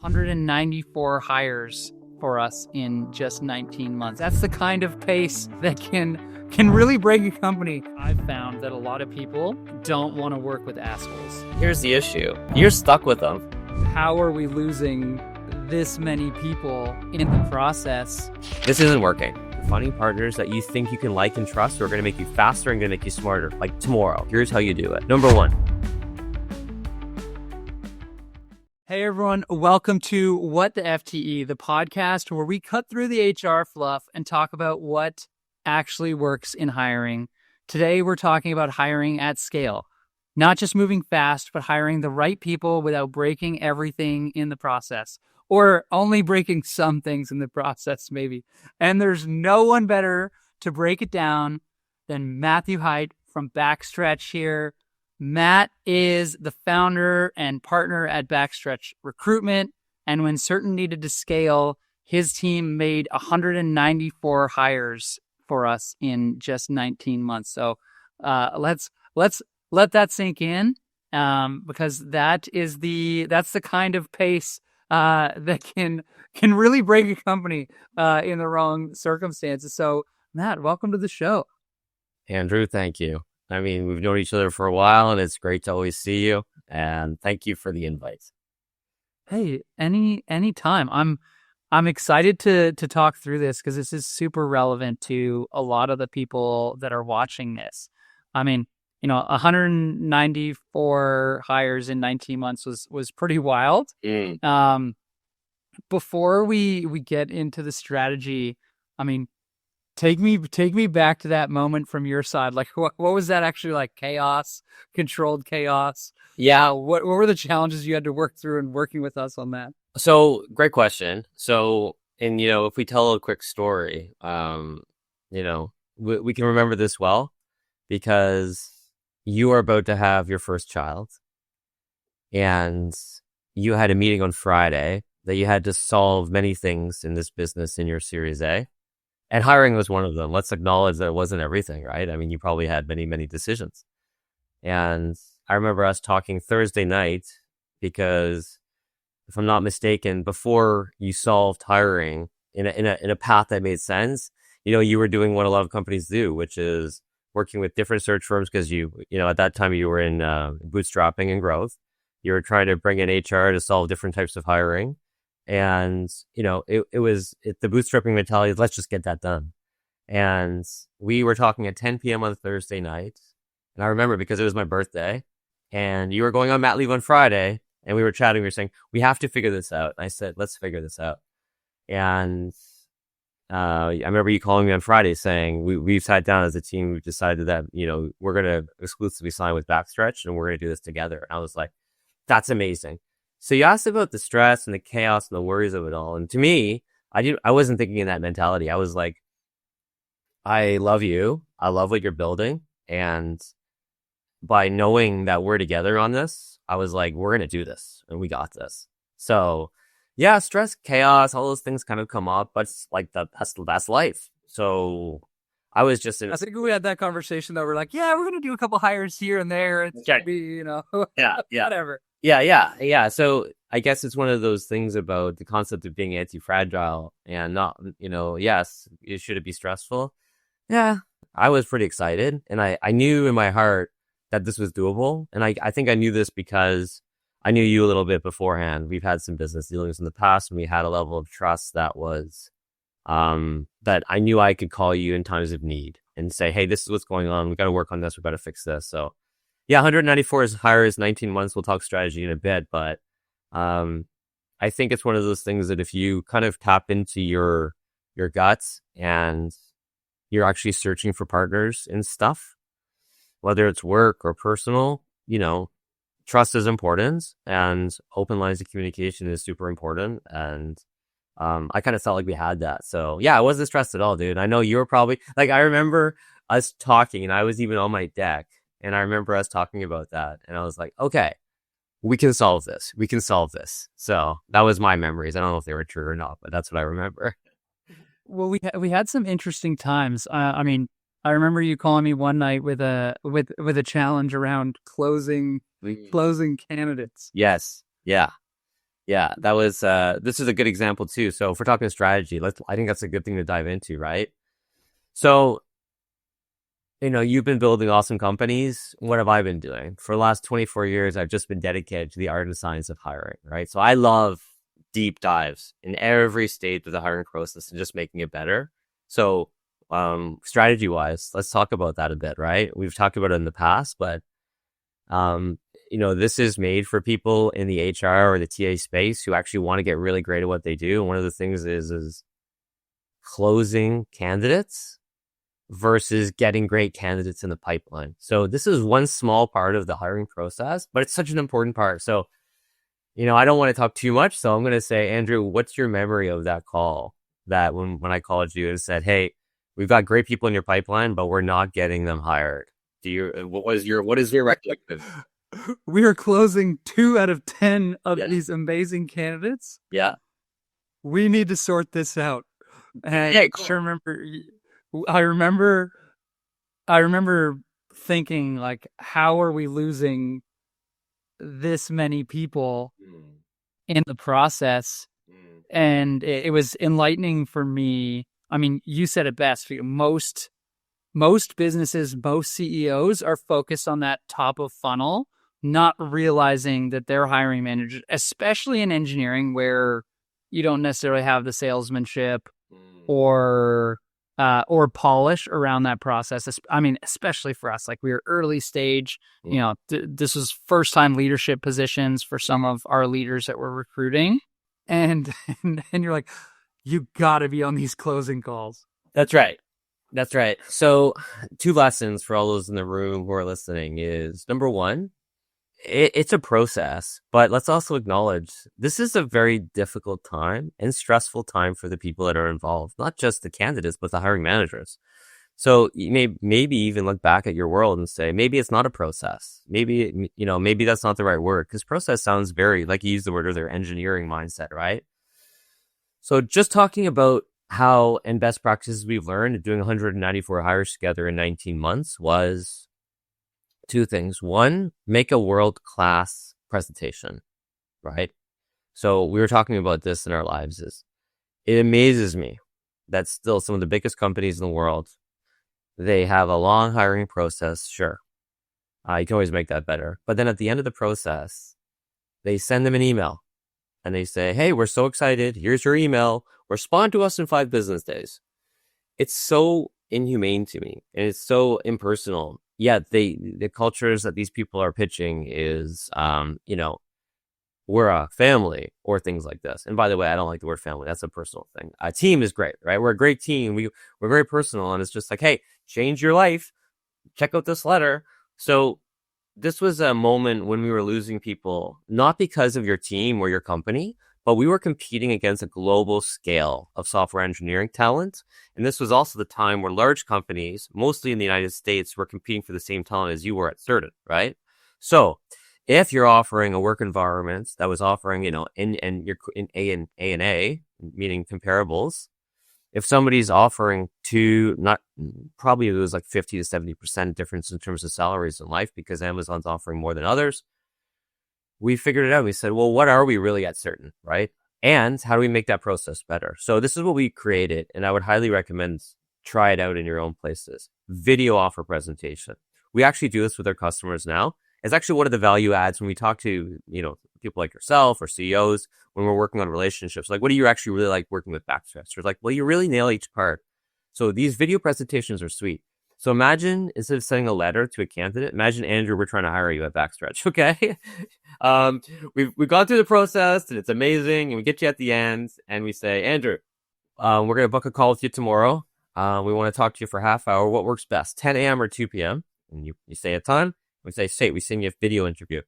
194 hires for us in just 19 months. That's the kind of pace that can really break a company. I've found that a lot of people don't want to work with assholes. Here's the issue. You're stuck with them. How are we losing this many people in the process? This isn't working. Finding partners that you think you can like and trust who are going to make you faster and going to make you smarter. Like tomorrow. Here's how you do it. Number one. Hey everyone, welcome to What the FTE, the podcast where we cut through the HR fluff and talk about what actually works in hiring. Today we're talking about hiring at scale. Not just moving fast, but hiring the right people without breaking everything in the process. Or only breaking some things in the process, maybe. And there's no one better to break it down than Matthew Heiydt from BackStretch here. Matt is the founder and partner at BackStretch Recruitment. And when Certn needed to scale, his team made 194 hires for us in just 19 months. So let's let that sink in, because that's the kind of pace that can really break a company in the wrong circumstances. So, Matt, welcome to the show. Andrew, thank you. I mean, we've known each other for a while, and it's great to always see you. And thank you for the invite. Hey, any time. I'm excited to talk through this because this is super relevant to a lot of the people that are watching this. I mean, 194 hires in 19 months was pretty wild. Before we get into the strategy, I mean, take me back to that moment from your side. Like, what was that actually like? Chaos, controlled chaos. Yeah. What were the challenges you had to work through in working with us on that? So great question. So, and if we tell a quick story, we can remember this well because you are about to have your first child and you had a meeting on Friday that you had to solve many things in this business in your Series A. And hiring was one of them. Let's acknowledge that it wasn't everything, right? I mean, you probably had many, many decisions. And I remember us talking Thursday night because, if I'm not mistaken, before you solved hiring in a path that made sense, you were doing what a lot of companies do, which is working with different search firms because at that time you were in bootstrapping and growth. You were trying to bring in HR to solve different types of hiring. And, it was the bootstrapping mentality is let's just get that done. And we were talking at 10 p.m. on Thursday night. And I remember because it was my birthday and you were going on mat leave on Friday and we were chatting. We were saying, we have to figure this out. And I said, let's figure this out. And I remember you calling me on Friday saying, we've sat down as a team. We've decided that, we're going to exclusively sign with BackStretch and we're going to do this together. And I was like, that's amazing. So you asked about the stress and the chaos and the worries of it all. And to me, I wasn't thinking in that mentality. I was like, I love you. I love what you're building. And by knowing that we're together on this, I was like, we're going to do this and we got this. So yeah, stress, chaos, all those things kind of come up, but it's like that's life. So I was just I think we had that conversation though. We're like, yeah, we're going to do a couple hires here and there. It's going to be, whatever. Yeah. So I guess it's one of those things about the concept of being anti-fragile and not, yes, should it be stressful? Yeah, I was pretty excited. And I knew in my heart that this was doable. And I think I knew this because I knew you a little bit beforehand. We've had some business dealings in the past and we had a level of trust that was, that I knew I could call you in times of need and say, hey, this is what's going on. We got to work on this. We got to fix this. So yeah, 194 hires, 19 months. We'll talk strategy in a bit, but I think it's one of those things that if you kind of tap into your guts and you're actually searching for partners in stuff, whether it's work or personal, trust is important and open lines of communication is super important. And I kind of felt like we had that. So yeah, I wasn't stressed at all, dude. I know you were probably like, I remember us talking and I was even on my deck. And I remember us talking about that. And I was like, okay, we can solve this. We can solve this. So that was my memories. I don't know if they were true or not, but that's what I remember. Well, we had some interesting times. I mean, I remember you calling me one night with a challenge around closing candidates. Yes. Yeah. Yeah, that was this is a good example too. So if we're talking strategy, I think that's a good thing to dive into, right? So, you've been building awesome companies. What have I been doing? For the last 24 years, I've just been dedicated to the art and science of hiring, right? So I love deep dives in every stage of the hiring process and just making it better. So, strategy wise, let's talk about that a bit, right? We've talked about it in the past, but this is made for people in the HR or the TA space who actually want to get really great at what they do. And one of the things is closing candidates versus getting great candidates in the pipeline. So this is one small part of the hiring process, but it's such an important part. So, I don't want to talk too much. So I'm going to say, Andrew, what's your memory of that call that when I called you and said, hey, we've got great people in your pipeline, but we're not getting them hired. What is your recollection? We are closing 2 out of 10 of these amazing candidates. Yeah. We need to sort this out. And Yeah, cool. I remember thinking, like, how are we losing this many people in the process? And it was enlightening for me. I mean, you said it best. Most businesses, most CEOs are focused on that top of funnel, not realizing that their hiring managers, especially in engineering, where you don't necessarily have the salesmanship or polish around that process. I mean, especially for us, like we were early stage, this was first time leadership positions for some of our leaders that we're recruiting. And you're like, you gotta be on these closing calls. That's right. So 2 lessons for all those in the room who are listening is, number one, it's a process, but let's also acknowledge this is a very difficult time and stressful time for the people that are involved, not just the candidates, but the hiring managers. So you maybe even look back at your world and say, maybe it's not a process. Maybe that's not the right word, because process sounds very, like you used the word earlier, engineering mindset, right? So just talking about how and best practices we've learned doing 194 hires together in 19 months was 2 things. One, make a world-class presentation, right? So we were talking about this in our lives. It amazes me that still some of the biggest companies in the world, they have a long hiring process. Sure, you can always make that better. But then at the end of the process, they send them an email and they say, hey, we're so excited. Here's your email. Respond to us in 5 business days. It's so inhumane to me, and it's so impersonal. Yet the cultures that these people are pitching is, we're a family or things like this. And by the way, I don't like the word family. That's a personal thing. A team is great, right? We're a great team. We're very personal, and it's just like, hey, change your life. Check out this letter. So this was a moment when we were losing people, not because of your team or your company, but we were competing against a global scale of software engineering talent. And this was also the time where large companies, mostly in the United States, were competing for the same talent as you were at Certn, right? So if you're offering a work environment that was offering, you're in A&A, meaning comparables, if somebody's offering probably it was like 50 to 70% difference in terms of salaries in life because Amazon's offering more than others, we figured it out. We said, well, what are we really at Certn, right? And how do we make that process better? So this is what we created, and I would highly recommend try it out in your own places. Video offer presentation. We actually do this with our customers now. It's actually one of the value adds when we talk to, people like yourself or CEOs when we're working on relationships. Like, what do you actually really like working with BackStretch? Or like, well, you really nail each part. So these video presentations are sweet. So imagine, instead of sending a letter to a candidate, imagine, Andrew, we're trying to hire you at BackStretch, okay? We've gone through the process, and it's amazing, and we get you at the end, and we say, Andrew, we're going to book a call with you tomorrow. We want to talk to you for a half hour. What works best, 10 a.m. or 2 p.m.? And you say a time. We say, we send you a video interview.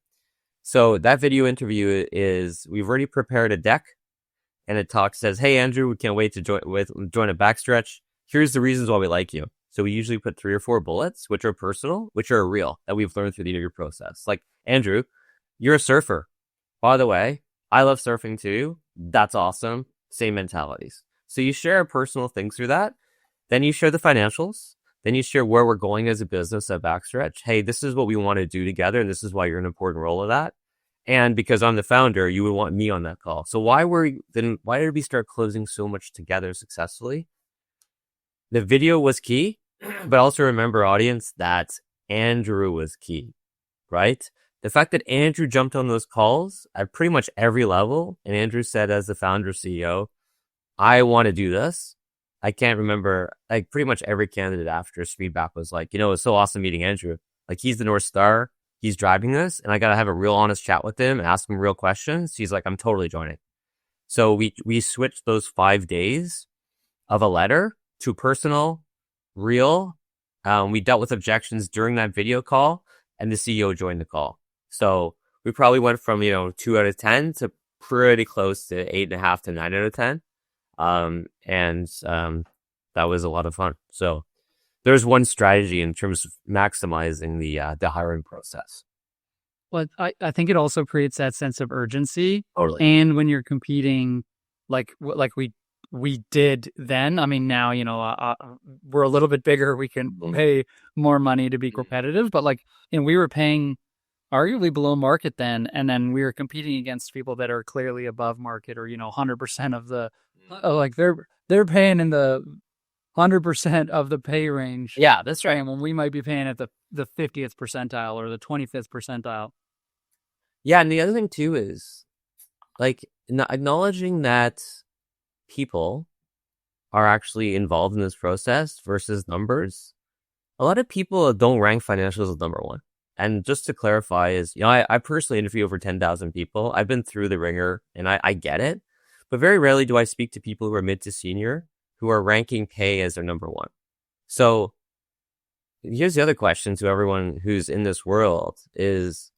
So that video interview is, we've already prepared a deck, and it says, hey, Andrew, we can't wait to join a BackStretch. Here's the reasons why we like you. So we usually put 3 or 4 bullets, which are personal, which are real, that we've learned through the interview process. Like, Andrew, you're a surfer. By the way, I love surfing too. That's awesome. Same mentalities. So you share personal things through that. Then you share the financials. Then you share where we're going as a business at BackStretch. Hey, this is what we want to do together, and this is why you're an important role of that. And because I'm the founder, you would want me on that call. So why did we start closing so much together successfully? The video was key, but also remember, audience, that Andrew was key, right? The fact that Andrew jumped on those calls at pretty much every level, and Andrew said, as the founder CEO, I want to do this. I can't remember, like, pretty much every candidate after's feedback was like, it was so awesome meeting Andrew. Like, he's the North Star. He's driving this, and I got to have a real honest chat with him and ask him real questions. He's like, I'm totally joining. So we switched those 5 days of a letter to personal, real. We dealt with objections during that video call, and the CEO joined the call. So we probably went from, 2 out of 10 to pretty close to 8.5 to 9 out of 10. That was a lot of fun. So there's one strategy in terms of maximizing the hiring process. Well, I think it also creates that sense of urgency. Totally. And when you're competing, like we did then, I mean, now, we're a little bit bigger. We can pay more money to be competitive, but we were paying arguably below market then. And then we were competing against people that are clearly above market, or, 100% of the, they're paying in the 100% of the pay range. Yeah, that's right. And when we might be paying at the 50th percentile or the 25th percentile. Yeah. And the other thing too is acknowledging that people are actually involved in this process versus numbers. A lot of people don't rank financials as number one. And just to clarify is, I personally interview over 10,000 people. I've been through the ringer and I get it. But very rarely do I speak to people who are mid to senior who are ranking pay as their number one. So here's the other question to everyone who's in this world is,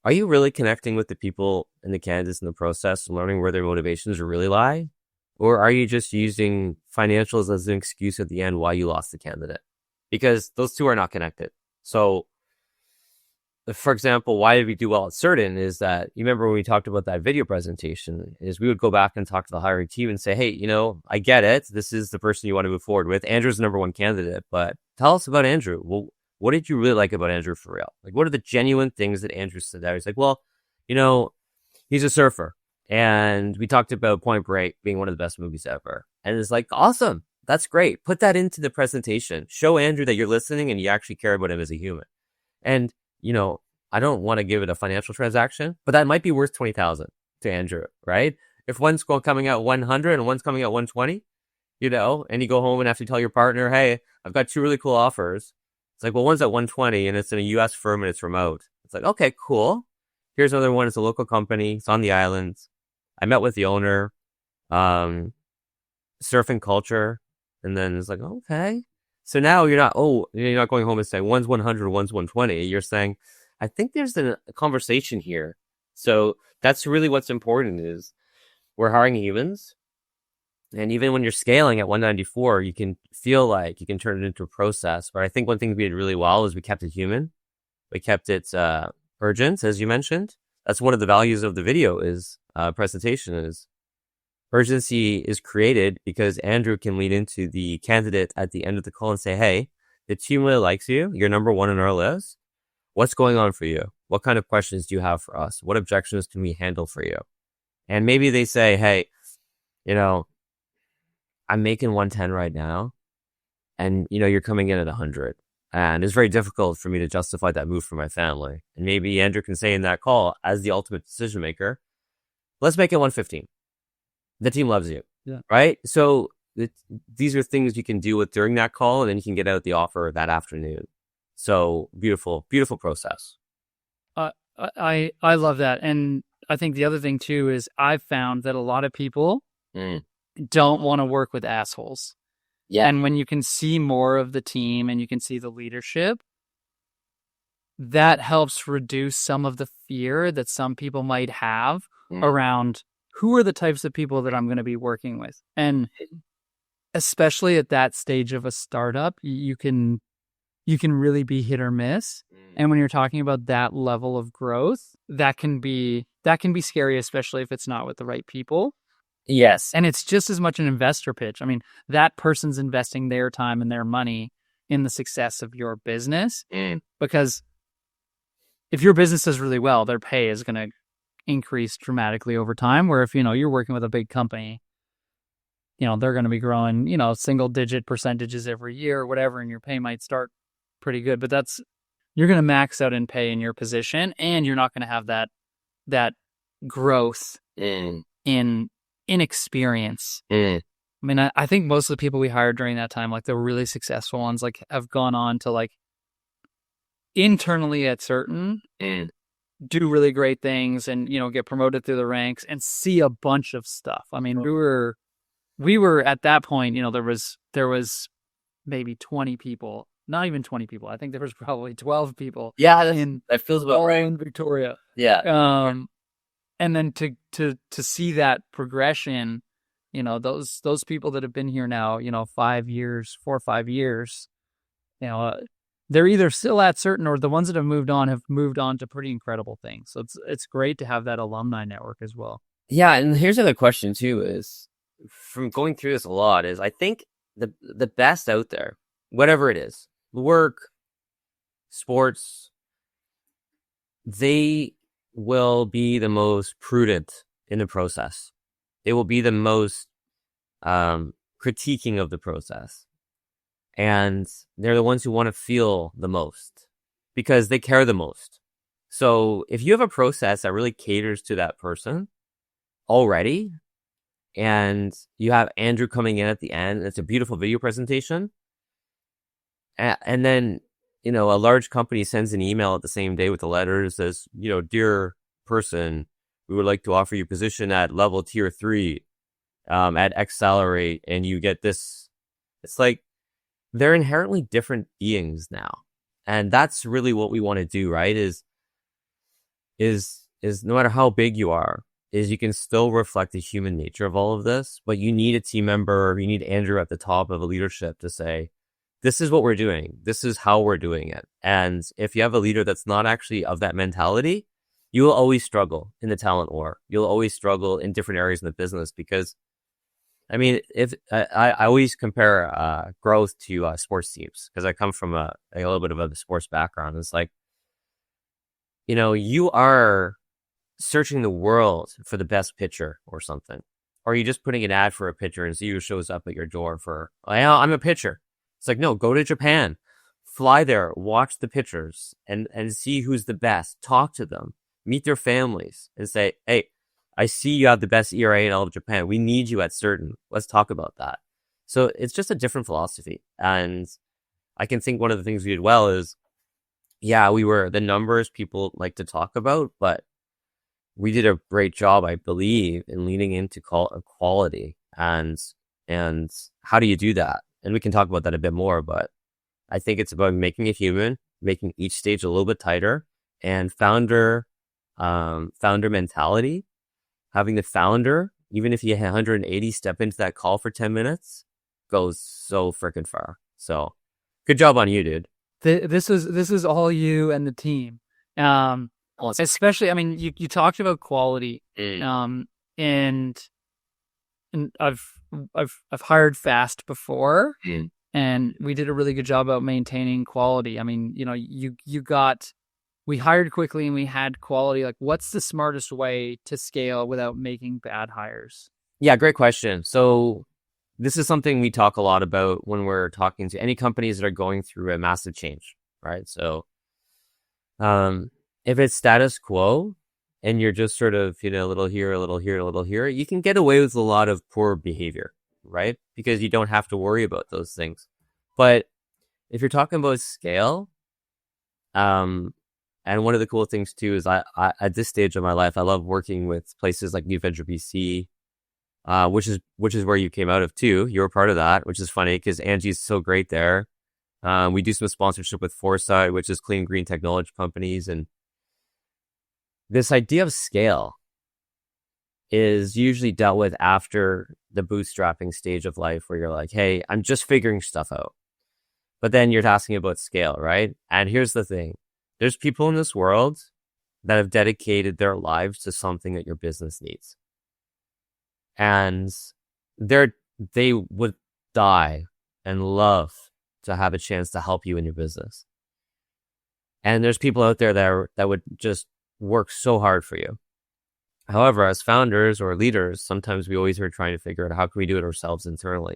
are you really connecting with the people and the candidates in the process and learning where their motivations really lie? Or are you just using financials as an excuse at the end why you lost the candidate? Because those two are not connected. So, for example, why did we do well at Certn is that, you remember when we talked about that video presentation, is we would go back and talk to the hiring team and say, hey, I get it. This is the person you want to move forward with. Andrew's the number one candidate, but tell us about Andrew. Well, what did you really like about Andrew for real? Like, what are the genuine things that Andrew said there? He's like, well, he's a surfer. And we talked about Point Break being one of the best movies ever. And it's like, awesome. That's great. Put that into the presentation. Show Andrew that you're listening and you actually care about him as a human. And, I don't want to give it a financial transaction, but that might be worth 20,000 to Andrew, right? If one's coming out 100 and one's coming out 120, and you go home and have to tell your partner, hey, I've got 2 really cool offers. It's like, well, one's at 120 and it's in a US firm and it's remote. It's like, okay, cool. Here's another one. It's a local company. It's on the islands. I met with the owner, surfing culture. And then it's like, okay. So now you're not going home and saying one's 100, one's 120. You're saying, I think there's a conversation here. So that's really what's important is we're hiring humans. And even when you're scaling at 194, you can feel like you can turn it into a process. But I think one thing we did really well is we kept it human. We kept it urgent, as you mentioned. That's one of the values of the video is presentation is urgency is created because Andrew can lead into the candidate at the end of the call and say, hey, the team really likes you. You're number one on our list. What's going on for you? What kind of questions do you have for us? What objections can we handle for you? And maybe they say, hey, I'm making 110 right now. And, you're coming in at 100. And it's very difficult for me to justify that move for my family. And maybe Andrew can say in that call, as the ultimate decision maker, let's make it 115. The team loves you. Yeah. Right? So these are things you can do with during that call, and then you can get out the offer that afternoon. So beautiful, beautiful process. I love that. And I think the other thing too is I've found that a lot of people don't want to work with assholes. Yeah. And when you can see more of the team and you can see the leadership, that helps reduce some of the fear that some people might have around who are the types of people that I'm going to be working with. And especially at that stage of a startup, you can really be hit or miss. And when you're talking about that level of growth, that can be scary, especially if it's not with the right people. Yes. And it's just as much an investor pitch. I mean, that person's investing their time and their money in the success of your business because if your business does really well, their pay is going to increase dramatically over time. Where if, you're working with a big company, they're going to be growing, single digit percentages every year or whatever, and your pay might start pretty good, but you're going to max out in pay in your position, and you're not going to have that growth in experience. I mean, I think most of the people we hired during that time, like the really successful ones, like have gone on to like internally at Certn do really great things and, get promoted through the ranks and see a bunch of stuff. I mean, we were at that point, there was maybe 20 people, not even 20 people. I think there was probably 12 people. Yeah, that feels about right. In Victoria. Yeah. And then to see that progression, those people that have been here now, 4 or 5 years, they're either still at Certn, or the ones that have moved on to pretty incredible things. So it's great to have that alumni network as well. Yeah, and here's the other question too, is from going through this a lot, is I think the best out there, whatever it is, work, sports, they will be the most prudent in the process. They will be the most critiquing of the process. And they're the ones who want to feel the most because they care the most. So if you have a process that really caters to that person already, and you have Andrew coming in at the end, and it's a beautiful video presentation, and then, a large company sends an email at the same day with a letter that says, dear person, we would like to offer you a position at level tier 3 at X salary, and you get this. It's like they're inherently different beings now. And that's really what we want to do, right? Is no matter how big you are, is you can still reflect the human nature of all of this, but you need a team member, you need Andrew at the top of a leadership to say, this is what we're doing. This is how we're doing it. And if you have a leader that's not actually of that mentality, you will always struggle in the talent war. You'll always struggle in different areas in the business because, I mean, if I always compare growth to sports teams because I come from a little bit of a sports background. It's like, you are searching the world for the best pitcher or something. Or are you just putting an ad for a pitcher and see who shows up at your door for, I'm a pitcher. It's like, no, go to Japan, fly there, watch the pitchers and see who's the best, talk to them, meet their families and say, hey, I see you have the best ERA in all of Japan. We need you at Certn. Let's talk about that. So it's just a different philosophy. And I can think one of the things we did well is, yeah, we were the numbers people like to talk about, but we did a great job, I believe, in leaning into quality. And how do you do that? And we can talk about that a bit more, but I think it's about making it human, making each stage a little bit tighter, and founder mentality. Having the founder, even if you 180, step into that call for 10 minutes, goes so freaking far. So, good job on you, dude. This is all you and the team. Especially, I mean, you talked about quality, and I've hired fast before, and we did a really good job about maintaining quality. I mean, we hired quickly and we had quality. Like, what's the smartest way to scale without making bad hires? Yeah, great question. So this is something we talk a lot about when we're talking to any companies that are going through a massive change, right? So if it's status quo and you're just sort of, a little here, a little here, a little here, you can get away with a lot of poor behavior, right? Because you don't have to worry about those things. But if you're talking about scale, and one of the cool things too is I at this stage of my life, I love working with places like New Venture BC, which is where you came out of too. You were part of that, which is funny because Angie's so great there. We do some sponsorship with Foresight, which is clean green technology companies, and this idea of scale is usually dealt with after the bootstrapping stage of life, where you're like, hey, I'm just figuring stuff out. But then you're asking about scale, right? And here's the thing. There's people in this world that have dedicated their lives to something that your business needs. And they would die and love to have a chance to help you in your business. And there's people out there that would just work so hard for you. However, as founders or leaders, sometimes we always are trying to figure out how can we do it ourselves internally.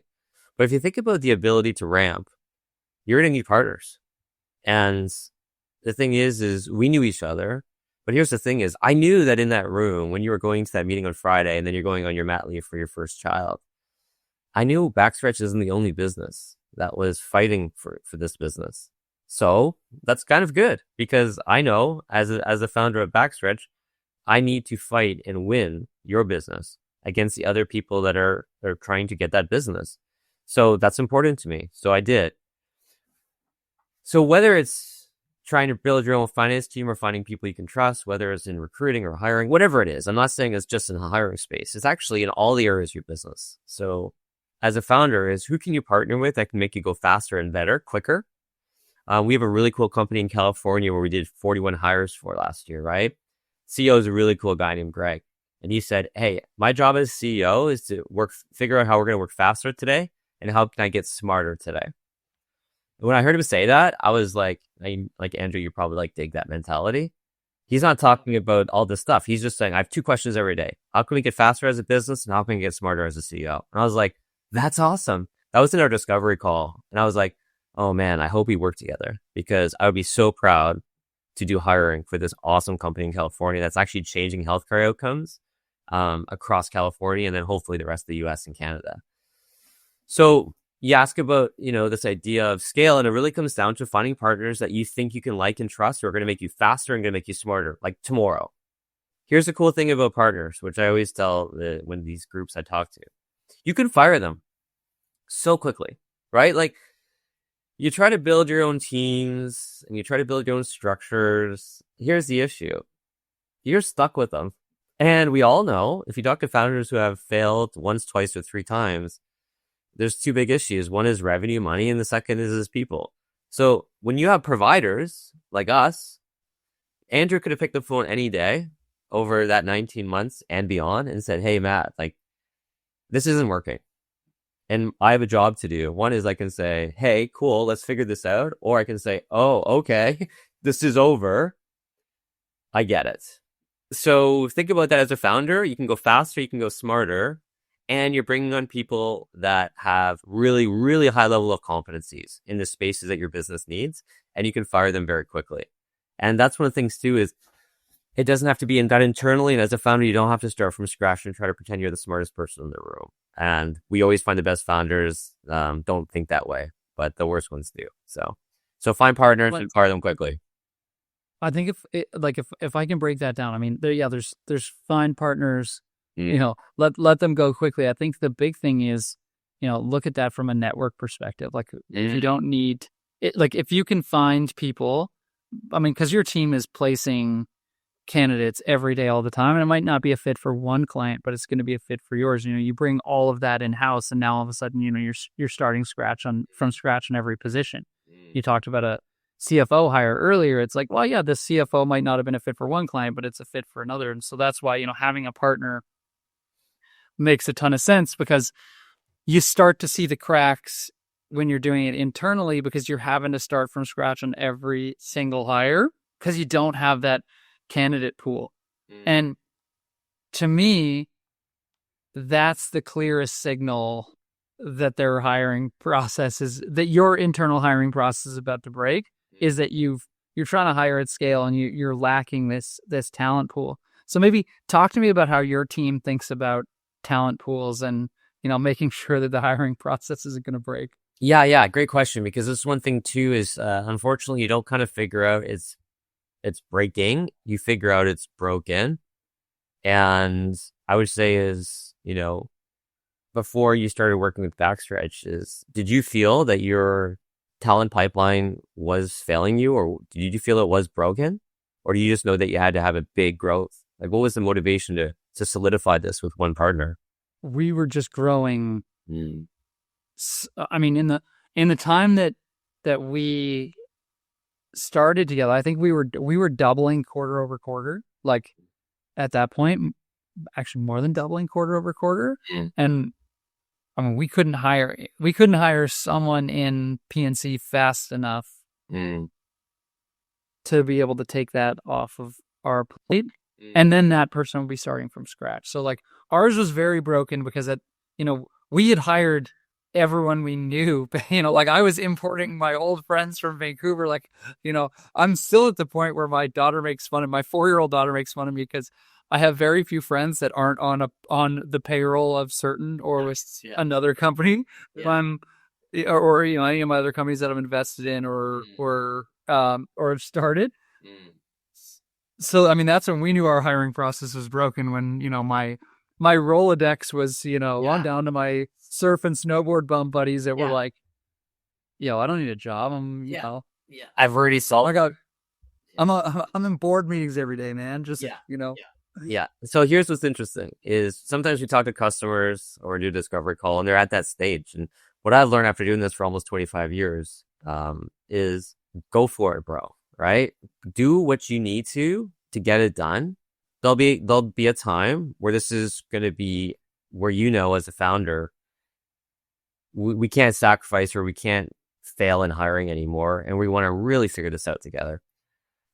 But if you think about the ability to ramp, you're going to need partners. And the thing is we knew each other. But here's the thing is, I knew that in that room, when you were going to that meeting on Friday and then you're going on your mat leave for your first child, I knew BackStretch isn't the only business that was fighting for this business. So that's kind of good because I know as a founder of BackStretch, I need to fight and win your business against the other people that are trying to get that business. So that's important to me. So I did. So whether it's trying to build your own finance team or finding people you can trust, whether it's in recruiting or hiring, whatever it is, I'm not saying it's just in the hiring space. It's actually in all the areas of your business. So as a founder is who can you partner with that can make you go faster and better, quicker? We have a really cool company in California where we did 41 hires for last year, right? CEO is a really cool guy named Greg. And he said, hey, my job as CEO is to figure out how we're going to work faster today and how can I get smarter today. And when I heard him say that, I was like Andrew, you probably dig that mentality. He's not talking about all this stuff. He's just saying, I have 2 questions every day. How can we get faster as a business and how can we get smarter as a CEO? And I was like, that's awesome. That was in our discovery call. And I was like, oh man, I hope we work together because I would be so proud to do hiring for this awesome company in California that's actually changing healthcare outcomes across California and then hopefully the rest of the US and Canada. So you ask about, this idea of scale, and it really comes down to finding partners that you think you can like and trust who are going to make you faster and going to make you smarter, like tomorrow. Here's the cool thing about partners, which I always tell when these groups I talk to. You can fire them so quickly, right? You try to build your own teams and you try to build your own structures. Here's the issue. You're stuck with them. And we all know if you talk to founders who have failed once, twice, or 3 times, there's 2 big issues. One is revenue, money, and the second is people. So when you have providers like us, Andrew could have picked the phone any day over that 19 months and beyond and said, hey, Matt, this isn't working. And I have a job to do. One is I can say, hey, cool, let's figure this out. Or I can say, oh, okay, this is over. I get it. So think about that as a founder. You can go faster, you can go smarter, and you're bringing on people that have really, really high level of competencies in the spaces that your business needs, and you can fire them very quickly. And that's one of the things too is it doesn't have to be done internally. And as a founder, you don't have to start from scratch and try to pretend you're the smartest person in the room. And we always find the best founders don't think that way, but the worst ones do. So find partners and fire them quickly. I think if I can break that down, I mean, there's find partners, let them go quickly. I think the big thing is, look at that from a network perspective. If you don't need it, if you can find people, I mean, because your team is placing candidates every day, all the time, and it might not be a fit for one client, but it's going to be a fit for yours. You bring all of that in house, and now all of a sudden, you're starting from scratch on every position. You talked about a CFO hire earlier. It's like, well, yeah, this CFO might not have been a fit for one client, but it's a fit for another, and so that's why having a partner makes a ton of sense because you start to see the cracks when you're doing it internally because you're having to start from scratch on every single hire because you don't have that candidate pool. And to me, that's the clearest signal that their hiring process that your internal hiring process is about to break, is that you're trying to hire at scale and you're lacking this talent pool. So maybe talk to me about how your team thinks about talent pools and making sure that the hiring process isn't going to break. Yeah, great question, because this one thing too is unfortunately you don't kind of figure out it's breaking, you figure out it's broken. And I would say is, before you started working with BackStretch, did you feel that your talent pipeline was failing you, or did you feel it was broken? Or do you just know that you had to have a big growth? What was the motivation to solidify this with one partner? We were just growing. I mean, in the time that we started together, I think we were doubling quarter over quarter. At that point, actually more than doubling quarter over quarter. And I mean, we couldn't hire someone in PNC fast enough to be able to take that off of our plate. and then that person would be starting from scratch. So like ours was very broken because we had hired everyone we knew, but like I was importing my old friends from Vancouver. Like, I'm still at the point where my 4-year-old daughter makes fun of me because I have very few friends that aren't on the payroll of Certn or with another company. Or any of my other companies that I've invested in or have started. So I mean that's when we knew our hiring process was broken, when my Rolodex was on down to my surf and snowboard bum buddies that were like, I don't need a job. I've already solved. I'm in board meetings every day, man. Yeah. So here's what's interesting is sometimes we talk to customers or do a discovery call and they're at that stage. And what I've learned after doing this for almost 25 years is go for it, bro. Right? Do what you need to get it done. There'll be a time where this is going to be where, as a founder, we can't sacrifice or we can't fail in hiring anymore. And we want to really figure this out together.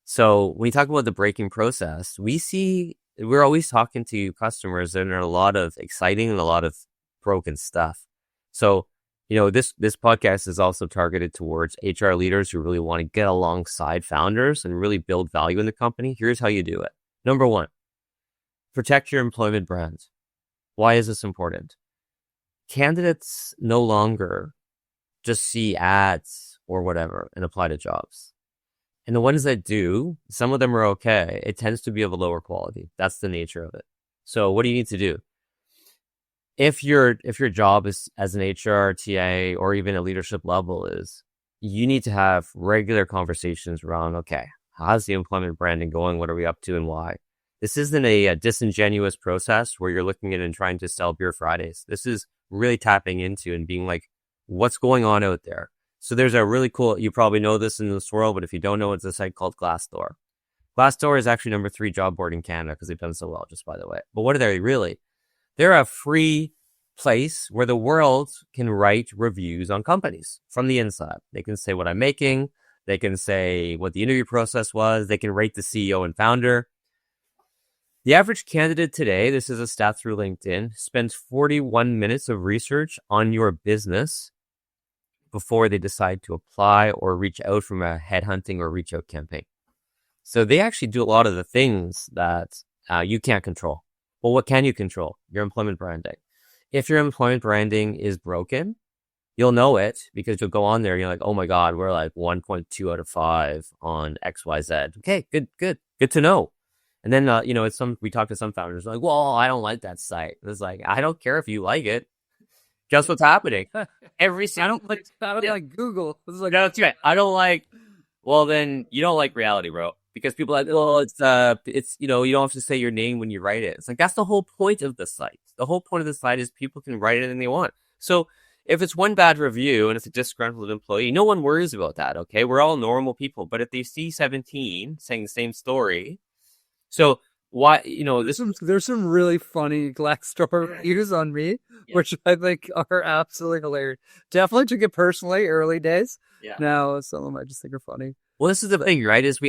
So when you talk about the breaking process, we're always talking to customers and there are a lot of exciting and a lot of broken stuff. So, this podcast is also targeted towards HR leaders who really want to get alongside founders and really build value in the company. Here's how you do it. Number 1, protect your employment brand. Why is this important? Candidates no longer just see ads or whatever and apply to jobs. And the ones that do, some of them are okay. It tends to be of a lower quality. That's the nature of it. So what do you need to do? If your job is as an HR, TA, or even a leadership level is, you need to have regular conversations around, okay, how's the employment branding going? What are we up to and why? This isn't a disingenuous process where you're looking at and trying to sell beer Fridays. This is really tapping into and being like, what's going on out there? So there's a really cool, you probably know this in this world, but if you don't know, it's a site called Glassdoor. Glassdoor is actually number 3 job board in Canada because they've done so well, just by the way. But what are they really? They're a free place where the world can write reviews on companies from the inside. They can say what I'm making. They can say what the interview process was. They can rate the CEO and founder. The average candidate today, this is a stat through LinkedIn, spends 41 minutes of research on your business before they decide to apply or reach out from a headhunting or reach out campaign. So they actually do a lot of the things that you can't control. Well, what can you control? Your employment branding. If your employment branding is broken, you'll know it because you'll go on there and you're like, oh my God, we're like 1.2 out of 5 on XYZ. Okay, good to know. And then, we talk to some founders like, well, I don't like that site. It's like, I don't care if you like it. Guess what's happening? I don't like Google. This is like, no, that's right. I don't like, well, then you don't like reality, bro. Because people are like, oh, it's, you don't have to say your name when you write it. It's like, that's the whole point of the site. The whole point of the site is people can write anything they want. So if it's one bad review and it's a disgruntled employee, no one worries about that. Okay. We're all normal people. But if they see 17 saying the same story, so why, there's some really funny Glassdoor reviews on me, which I think are absolutely hilarious. Definitely took it personally early days. Yeah. Now some of them I just think are funny. Well, this is the thing, right? Is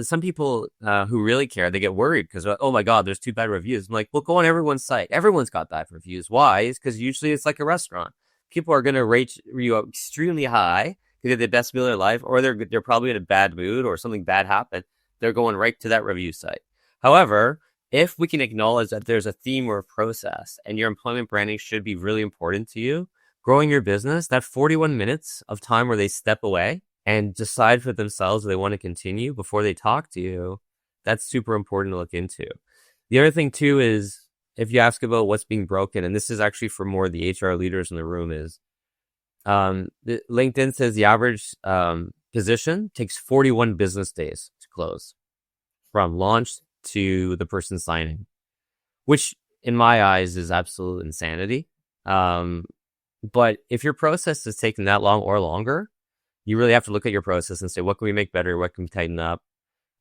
some people who really care, they get worried because, oh my God, there's 2 bad reviews. I'm like, well, go on everyone's site. Everyone's got bad reviews. Why? It's because usually it's like a restaurant. People are going to rate you extremely high because they're the best meal of their life, or they're probably in a bad mood or something bad happened. They're going right to that review site. However, if we can acknowledge that there's a theme or a process and your employment branding should be really important to you, growing your business, that 41 minutes of time where they step away and decide for themselves if they want to continue before they talk to you, that's super important to look into. The other thing too is if you ask about what's being broken, and this is actually for more of the HR leaders in the room, is LinkedIn says the average position takes 41 business days to close from launch to the person signing, which in my eyes is absolute insanity. But if your process is taking that long or longer, you really have to look at your process and say, what can we make better? What can we tighten up?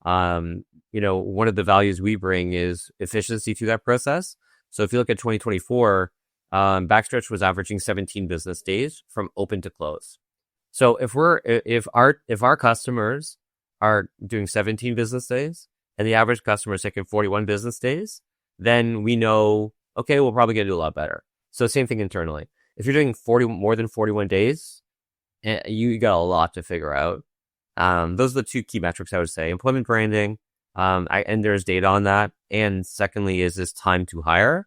One of the values we bring is efficiency to that process. So if you look at 2024, BackStretch was averaging 17 business days from open to close. So if our customers are doing 17 business days and the average customer is taking 41 business days, then we know, okay, we're probably going to do a lot better. So same thing internally. If you're doing more than 41 days, you got a lot to figure out. Those are the two key metrics I would say. Employment branding, and there's data on that. And secondly, is this time to hire?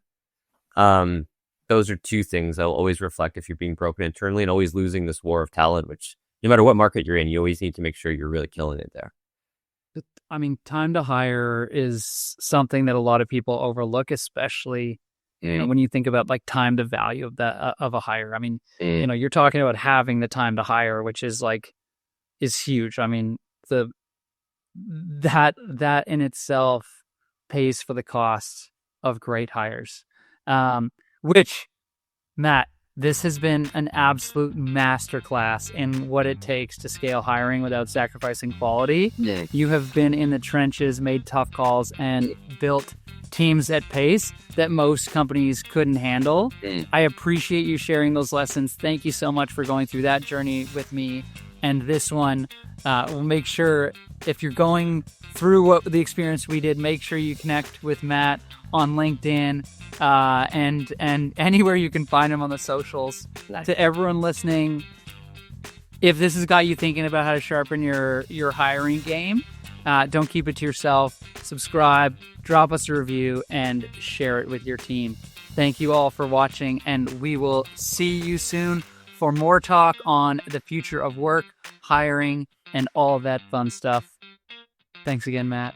Those are two things that will always reflect if you're being broken internally and always losing this war of talent, which no matter what market you're in, you always need to make sure you're really killing it there. I mean, time to hire is something that a lot of people overlook, especially when you think about like time to value of of a hire. I mean, you're talking about having the time to hire, which is huge. I mean, that in itself pays for the cost of great hires. Which, Matt, this has been an absolute masterclass in what it takes to scale hiring without sacrificing quality. Yeah. You have been in the trenches, made tough calls, and built teams at pace that most companies couldn't handle. I appreciate you sharing those lessons. Thank you so much for going through that journey with me. And this one, we'll make sure if you're going through the experience we did, make sure you connect with Matt on LinkedIn and anywhere you can find him on the socials. To everyone listening, if this has got you thinking about how to sharpen your hiring game, don't keep it to yourself. Subscribe, drop us a review, and share it with your team. Thank you all for watching, and we will see you soon for more talk on the future of work, hiring, and all of that fun stuff. Thanks again, Matt.